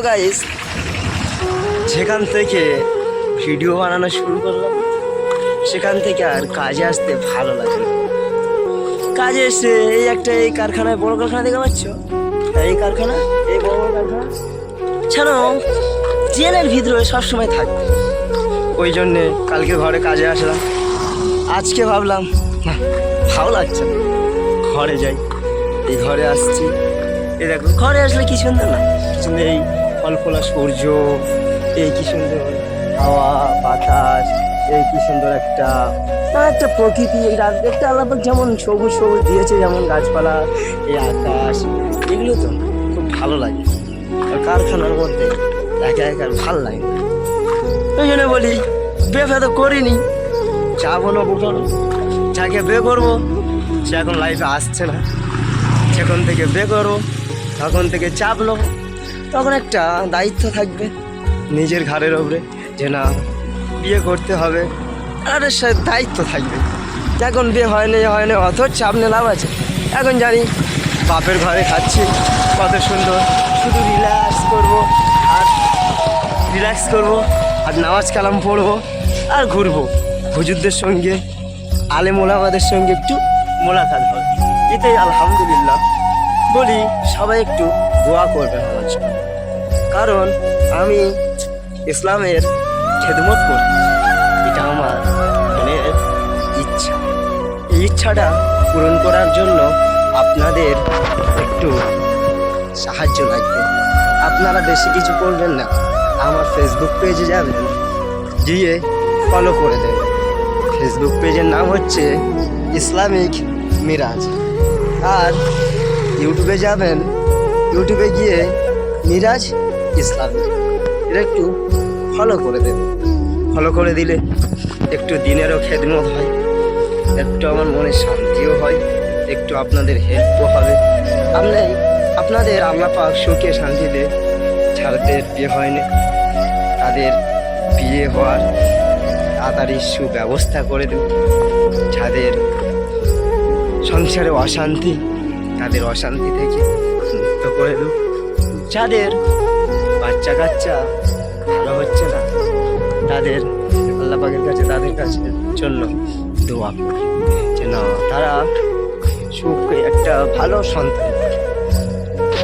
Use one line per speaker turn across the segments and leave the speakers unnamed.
Guys, যেখান থেকে video বানানো শুরু করলাম সেখান থেকে আর কাজে আসতে ভালো লাগে না। কাজে এসে এই কারখানায়, বড় কারখানা দেখতে পাচ্ছ, এই কারখানা, এই বড় বড় কারখানা ছাড়াও জেলের ভিতরে সবসময় থাকবে। ওই জন্যে কালকে ঘরে কাজে আসলাম। আজকে ভাবলাম না, ভালো লাগছে না, ঘরে যাই। এই ঘরে আসছি, এই দেখো ঘরে আসলে কি সুন্দর না, কি সুন্দর এই ফল ফোলা সূর্য, এই কি সুন্দর হাওয়া বাতাস, এই কি সুন্দর একটা প্রকৃতি। এই রাত দেখতে আলাদা, যেমন সবুজ সবুজ দিয়েছে, যেমন গাছপালা, এই আকাশ, এগুলো তো খুব ভালো লাগে। আর কারখানার মধ্যে একা একা ভালো লাগে না। ওই জন্য বলি বিয়ে তো করিনি, যাবো না বোঝানো, যাকে বিয়ে করবো সে এখন লাইফে আসছে না। যখন থেকে বিয়ে করবো তখন থেকে চাপলো, তখন একটা দায়িত্ব থাকবে নিজের ঘাড়ের ওপরে, যে না বিয়ে করতে হবে, আর সে দায়িত্ব থাকবে। এখন বিয়ে হয়নি অত চাপ নিয়ে লাভ আছে। এখন জানি বাপের ঘরে খাচ্ছি কত সুন্দর, শুধু রিল্যাক্স করবো আর নামাজ কালাম পড়বো আর ঘুরবো, হুজুরদের সঙ্গে আলেম ওলামাদের সঙ্গে একটু মোলাকাত হবে। এটাই আলহামদুলিল্লাহ বলি। সবাই একটু দোয়া করবেন আমার জন্য, কারণ আমি ইসলামের খেদমত করি, এটা আমার মনের ইচ্ছা। এই ইচ্ছাটা পূরণ করার জন্য আপনাদের একটু সাহায্য লাগবে। আপনারা বেশি কিছু করবেন না, আমার ফেসবুক পেজে যাবেন, গিয়ে ফলো করে দেবেন। ফেসবুক পেজের নাম হচ্ছে ইসলামিক মিরাজ। আর ইউটিউবে যাবেন, ইউটিউবে গিয়ে মিরাজ ইসলামিক, এটা একটু ফলো করে দেবেন। ফলো করে দিলে একটু দিনেরও খেদমত হয়, একটু আমার মনে শান্তিও হয়, একটু আপনাদের হেল্পও হবে। আপনাদের আল্লাহ পাক সুখে শান্তিতে, যাদের বিয়ে হয়নি তাদের বিয়ে হওয়ার তাড়াতাড়ি সুব্যবস্থা করে দেব। যাদের সংসারে অশান্তি, তাদের অশান্তি থেকে মুক্ত করে দেব। যাদের বাচ্চা কাচ্চা ভালো হচ্ছে না, তাদের আল্লাহ পাকের কাছে, তাদের কাছে জন্য দোয়া করি যে না, তারা সুখে একটা ভালো সন্তান।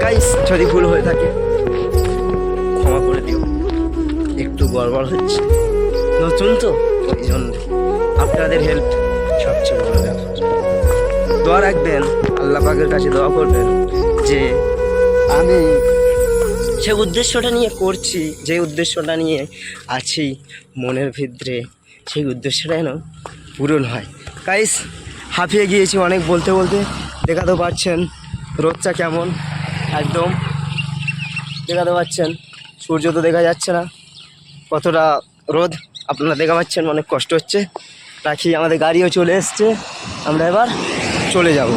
গাইস, যদি ভুল হয়ে থাকে ক্ষমা করে দিও, একটু গড়বড় হচ্ছে, নতুন তো, ওই জন্য আপনাদের হেল্প সবচেয়ে বড় ব্যাপার। দোয়া রাখবেন, আল্লাহ পাকের কাছে দোয়া করবেন যে আমি যে উদ্দেশ্যটা নিয়ে করছি, যে উদ্দেশ্যটা নিয়ে আছি মনের ভিতরে, সেই উদ্দেশ্যটা যেন পূরণ হয়। গাইস, হাঁপিয়ে গিয়েছি অনেক বলতে বলতে। দেখাতে পাচ্ছেন রোদটা কেমন, একদম দেখাতে পাচ্ছেন। সূর্য তো দেখা যাচ্ছে না, কতটা রোদ আপনারা দেখা পাচ্ছেন, অনেক কষ্ট হচ্ছে। রাখি, আমাদের গাড়িও চলে এসছে, আমরা এবার চলে যাব।